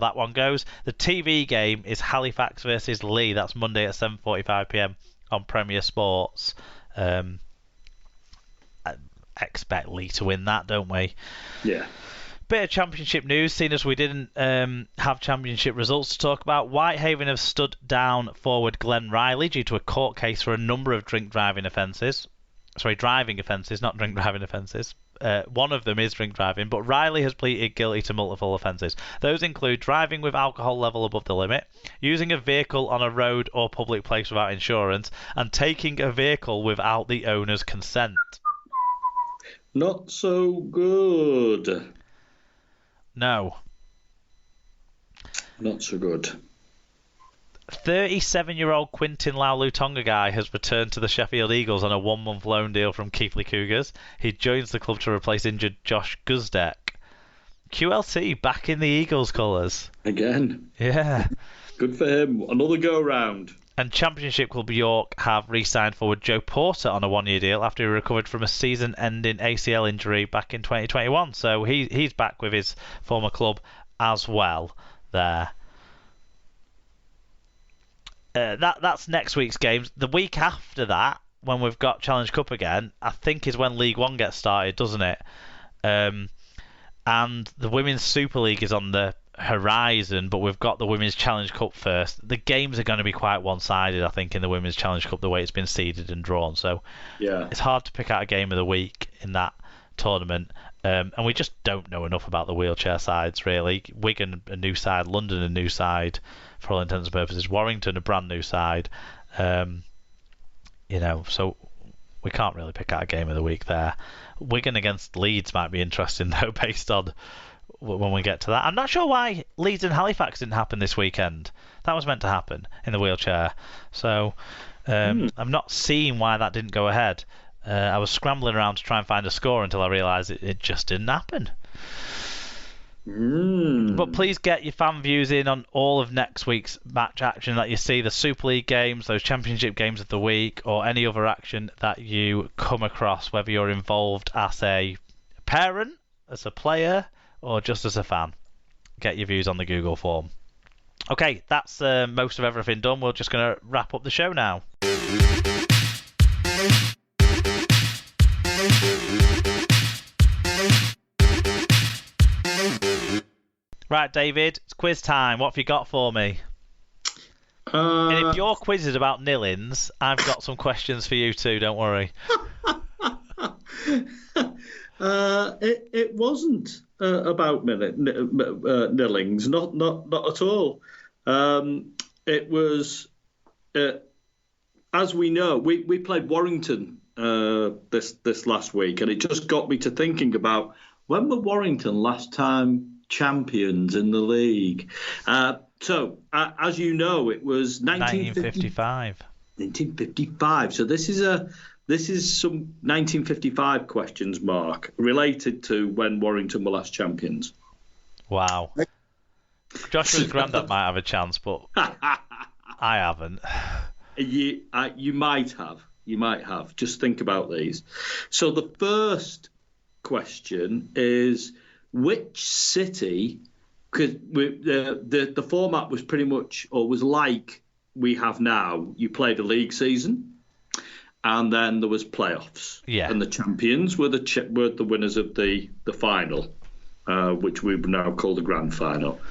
that one goes. The TV game is Halifax versus Lee. That's Monday at 7:45 p.m. on Premier Sports. I expect Lee to win that, don't we? Yeah. Bit of championship news, seeing as we didn't have championship results to talk about. Whitehaven have stood down forward Glenn Riley due to a court case for a number of driving offences, not drink driving offences. One of them is drink driving, but Riley has pleaded guilty to multiple offences. Those include driving with alcohol level above the limit, using a vehicle on a road or public place without insurance, and taking a vehicle without the owner's consent. Not so good. No. Not so good. 37-year-old Quintin Laulu-Tonga guy has returned to the Sheffield Eagles on a 1-month loan deal from Keighley Cougars. He joins the club to replace injured Josh Guzdeck. QLT back in the Eagles colours. Again. Yeah. Good for him. Another go-round. And Championship Club York have re-signed forward Joe Porter on a 1-year deal after he recovered from a season-ending ACL injury back in 2021. So he's back with his former club as well there. That's next week's games. The week after that, when we've got Challenge Cup again, I think is when League One gets started, doesn't it? And the Women's Super League is on the horizon, but we've got the Women's Challenge Cup first. The games are going to be quite one-sided, I think, in the Women's Challenge Cup, the way it's been seeded and drawn. So yeah, it's hard to pick out a game of the week in that tournament. And we just don't know enough about the wheelchair sides, really. Wigan, a new side. London, a new side, for all intents and purposes. Warrington, a brand new side. So we can't really pick out a game of the week there. Wigan against Leeds might be interesting, though, based on when we get to that. I'm not sure why Leeds and Halifax didn't happen this weekend. That was meant to happen in the wheelchair. So I'm not seeing why that didn't go ahead. I was scrambling around to try and find a score until I realised it just didn't happen. But please get your fan views in on all of next week's match action that you see, the Super League games, those championship games of the week, or any other action that you come across, whether you're involved as a parent, as a player, or just as a fan. Get your views on the Google form. Okay, that's most of everything done. We're just going to wrap up the show now. Right, David, it's quiz time. What have you got for me? And if your quiz is about nil-ins, I've got some questions for you too, don't worry. It wasn't about nillings, not at all. It was, as we know, we played Warrington this last week, and it just got me to thinking about when were Warrington last time champions in the league. So, as you know, it was 1955. 1955. So this is some 1955 questions, Mark, related to when Warrington were last champions. Wow. Joshua's granddad might have a chance, but I haven't. You might have. You might have. Just think about these. So the first question is, which city, because the format was pretty much, or was like we have now, you played a league season, and then there was playoffs. Yeah. And the champions were the winners of the final, which we would now call the grand final.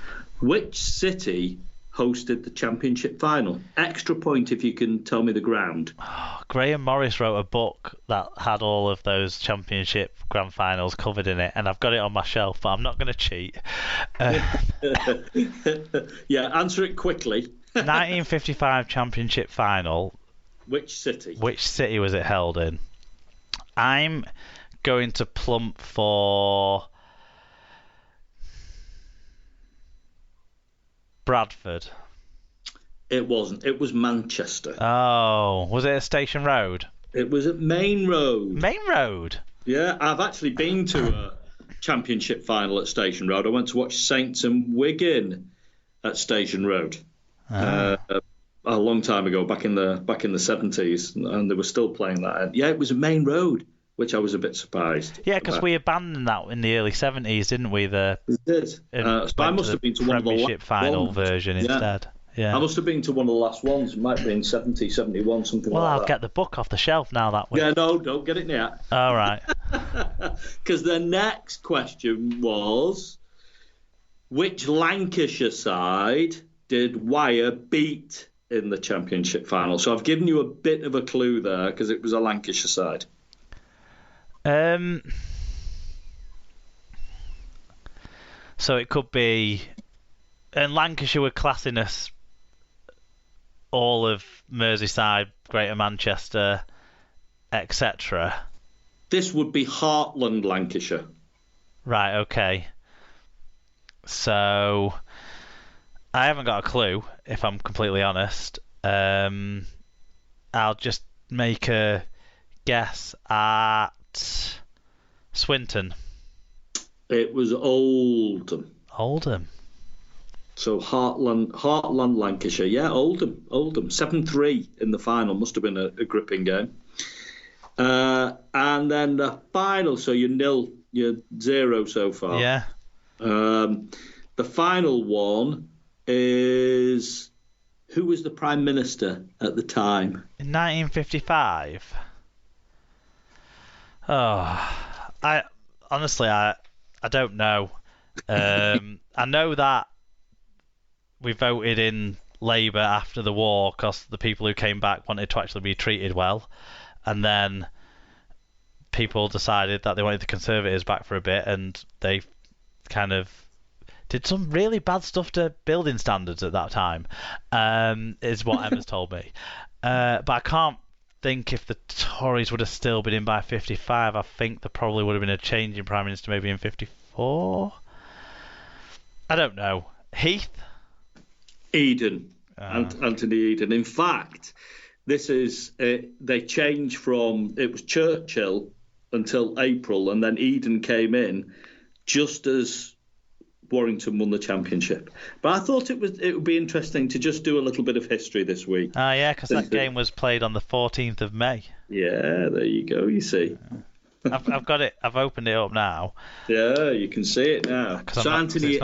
Which city hosted the championship final? Extra point if you can tell me the ground. Graham Morris wrote a book that had all of those championship grand finals covered in it, and I've got it on my shelf, but I'm not going to cheat. Yeah, answer it quickly. 1955 championship final. Which city? Which city was it held in? I'm going to plump for Bradford. It wasn't. It was Manchester. Oh, was it at Station Road? It was at Main Road. Main Road? Yeah, I've actually been to a championship final at Station Road. I went to watch Saints and Wigan at Station Road a long time ago, back in the 70s, and they were still playing that. Yeah, it was a Main Road. which I was a bit surprised. Yeah, because we abandoned that in the early 70s, didn't we? We did. So I must have been to one of the Premiership final version instead. Yeah. I must have been to one of the last ones. It might have been 70, 71, something like that. Well, I'll get the book off the shelf now that way. Yeah, no, don't get it yet. All right. Because the next question was, which Lancashire side did Wire beat in the Championship final? So I've given you a bit of a clue there because it was a Lancashire side. So it could be, and Lancashire were classing us all of Merseyside, Greater Manchester, etc. This would be Heartland, Lancashire. Right, okay. So I haven't got a clue, if I'm completely honest. I'll just make a guess at Swinton. It was Oldham. Oldham. So Heartland, Lancashire. Yeah, Oldham. 7-3 in the final. Must have been a gripping game. And then the final, so you're 0 so far. Yeah. The final one is, who was the Prime Minister at the time? In 1955. Oh, I don't know. I know that we voted in Labour after the war because the people who came back wanted to actually be treated well, and then people decided that they wanted the Conservatives back for a bit, and they kind of did some really bad stuff to building standards at that time, is what Emma's told me. But I can't think if the Tories would have still been in by 55. I think there probably would have been a change in Prime Minister maybe in 54. I don't know. Heath? Eden. Anthony Eden. In fact, this is, they changed from, it was Churchill until April, and then Eden came in just as Warrington won the championship. But I thought it would be interesting to just do a little bit of history this week. Yeah, because that game was played on the 14th of May. Yeah, there you go, you see. I've got it. I've opened it up now. Yeah, you can see it now. So Anthony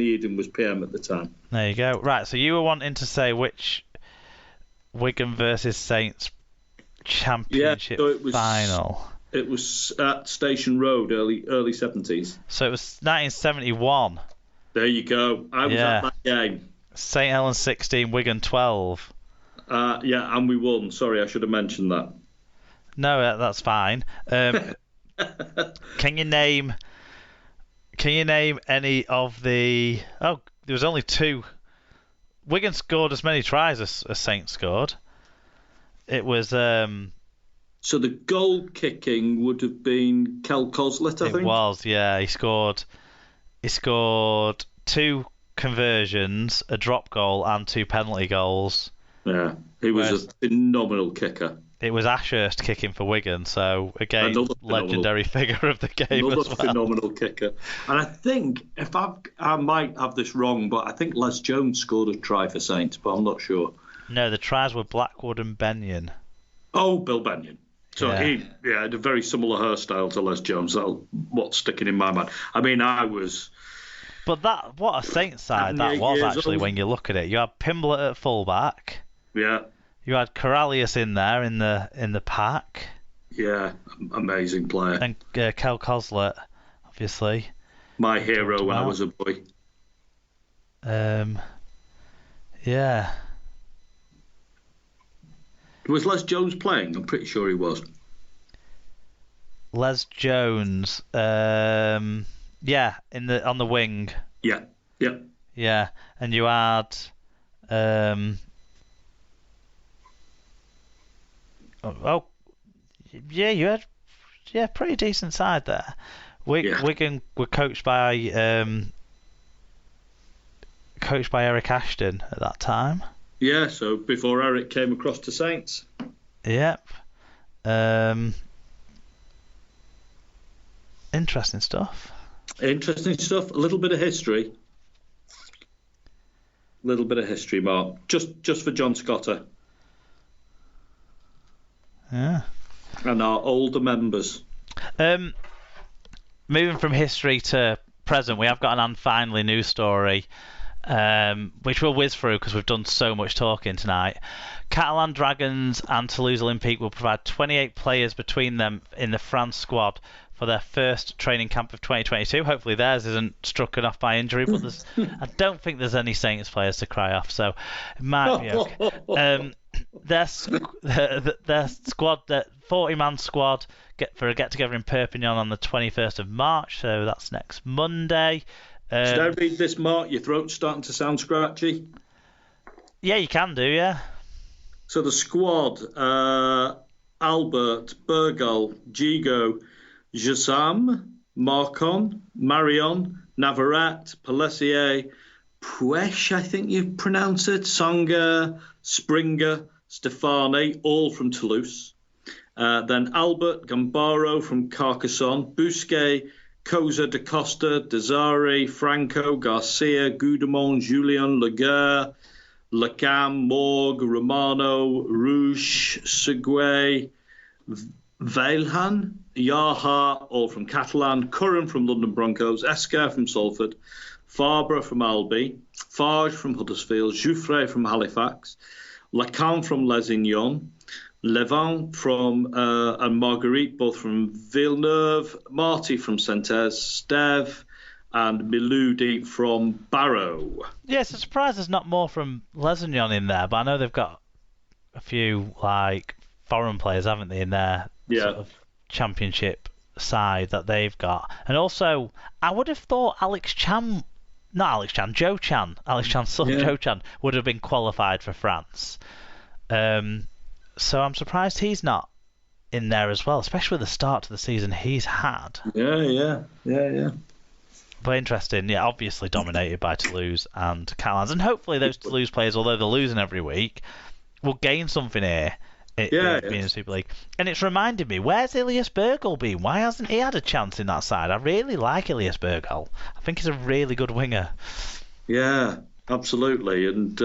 Eden was PM at the time. There you go. Right, so you were wanting to say which Wigan versus Saints championship final. It was at Station Road, early 70s. So it was 1971. There you go. I was at that game. St Helens 16, Wigan 12. Yeah, and we won. Sorry, I should have mentioned that. No, that's fine. Can you name any of the? Oh, there was only 2. Wigan scored as many tries as Saints scored. It was. So the goal kicking would have been Kel Coslet, I think. It was, yeah. He scored 2 conversions, a drop goal, and 2 penalty goals. Yeah, he was a phenomenal kicker. It was Ashurst kicking for Wigan, so again, legendary figure of the game as well. Another phenomenal kicker. And I think, I might have this wrong, but I think Les Jones scored a try for Saints, but I'm not sure. No, the tries were Blackwood and Benyon. Oh, Bill Benyon. So he had a very similar hairstyle to Les Jones. That's what's sticking in my mind. I mean, I was... But what a Saints side that was, actually, when you look at it. You had Pimblett at fullback. Yeah. You had Corralius in there in the pack. Yeah, amazing player. And Kel Coslet, obviously. My hero when I was a boy. Yeah. Was Les Jones playing? I'm pretty sure he was. Les Jones, on the wing. Yeah. Yeah, and you had, you had, pretty decent side there. Wigan were coached by Eric Ashton at that time. Yeah, so before Eric came across to Saints. Yep. Interesting stuff. A little bit of history. Mark. Just for John Scotter. Yeah. and our older members. Moving from history to present, we have got an unfinally news story, which we'll whiz through because we've done so much talking tonight. Catalan Dragons and Toulouse Olympique will provide 28 players between them in the France squad for their first training camp of 2022. Hopefully theirs isn't struck off by injury, but I don't think there's any Saints players to cry off, so it might be okay. Their squad, their 40-man squad, for a get-together in Perpignan on the 21st of March, so that's next Monday. Should I read this, Mark? Your throat's starting to sound scratchy. Yeah, you can do, yeah. So the squad, Albert, Burgal, Gigo, Jasam, Marcon, Marion, Navarrete, Pellessier, Puesh, I think you pronounce it, Sanger, Springer, Stefani, all from Toulouse. Then Albert, Gambaro from Carcassonne, Bousquet, Cosa da Costa, Desari, Franco, Garcia, Goudemont, Julien, Laguerre, Lacam, Morgue, Romano, Rouge, Segué, Veilhan, Yaha, all from Catalan, Curran from London Broncos, Esquer from Salford, Fabre from Albi, Farge from Huddersfield, Jouffre from Halifax, Lacan from Lesignan, Levant from and Marguerite, both from Villeneuve, Marty from Saint-Etienne, Steve, and Miloudi from Barrow. Yeah, it's a surprise there's not more from Lesignan in there, but I know they've got a few like foreign players, haven't they, in their sort of championship side that they've got. And also, I would have thought Joe Chan, Joe Chan would have been qualified for France. So I'm surprised he's not in there as well, especially with the start to the season he's had. Yeah. But interesting, yeah, obviously dominated by Toulouse and Catalans. And hopefully those Toulouse players, although they're losing every week, will gain something here being in Super League. And it's reminded me, where's Ilias Bergel been? Why hasn't he had a chance in that side? I really like Ilias Bergel. I think he's a really good winger. Yeah, absolutely. And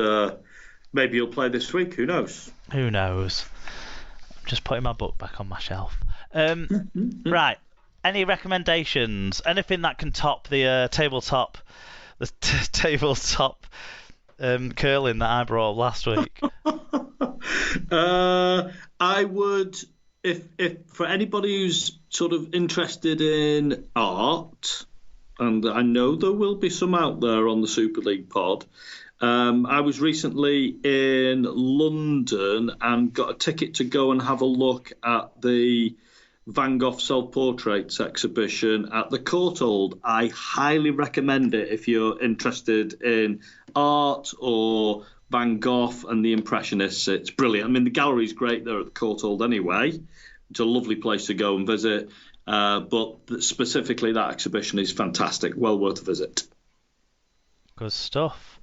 maybe he'll play this week. Who knows? Who knows? I'm just putting my book back on my shelf. Right. Any recommendations? Anything that can top the tabletop curling that I brought last week? I would, if for anybody who's sort of interested in art, and I know there will be some out there on the Super League pod. I was recently in London and got a ticket to go and have a look at the Van Gogh self-portraits exhibition at the Courtauld. I highly recommend it if you're interested in art or Van Gogh and the Impressionists. It's brilliant. I mean, the gallery's great there at the Courtauld anyway. It's a lovely place to go and visit. But specifically, that exhibition is fantastic. Well worth a visit. Good stuff.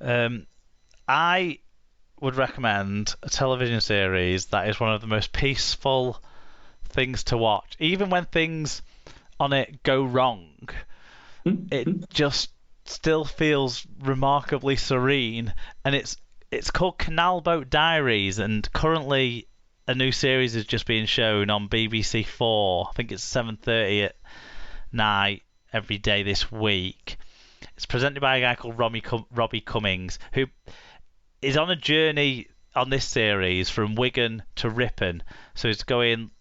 I would recommend a television series that is one of the most peaceful things to watch. Even when things on it go wrong, it just still feels remarkably serene. And it's called Canal Diaries, and currently a new series is just being shown on BBC 4. I think it's 7:30 at night every day this week. It's presented by a guy called Robbie Cummings, who is on a journey on this series from Wigan to Ripon. So he's going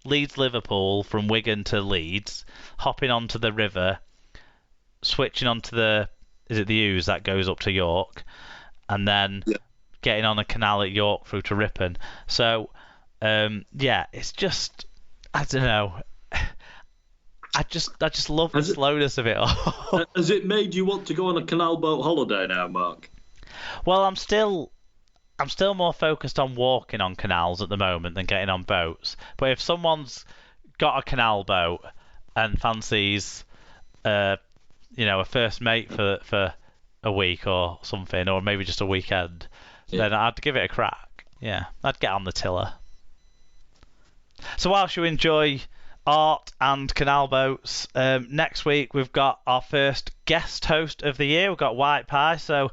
Leeds-Liverpool from Wigan to Leeds, hopping onto the river, switching onto the Ouse that goes up to York, and then getting on a canal at York through to Ripon. So, it's just, I don't know. I just love the slowness of it all. Has it made you want to go on a canal boat holiday now, Mark? Well, I'm still more focused on walking on canals at the moment than getting on boats. But if someone's got a canal boat and fancies, a first mate for a week or something, or maybe just a weekend, then I'd give it a crack. Yeah, I'd get on the tiller. So whilst you enjoy art and canal boats, next week we've got our first guest host of the year. We've got White Pie. So,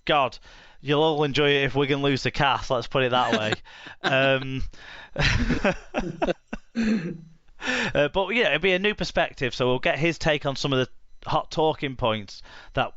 God, you'll all enjoy it if Wigan lose to Cass. Let's put it that way. But yeah, it'd be a new perspective. So we'll get his take on some of the hot talking points that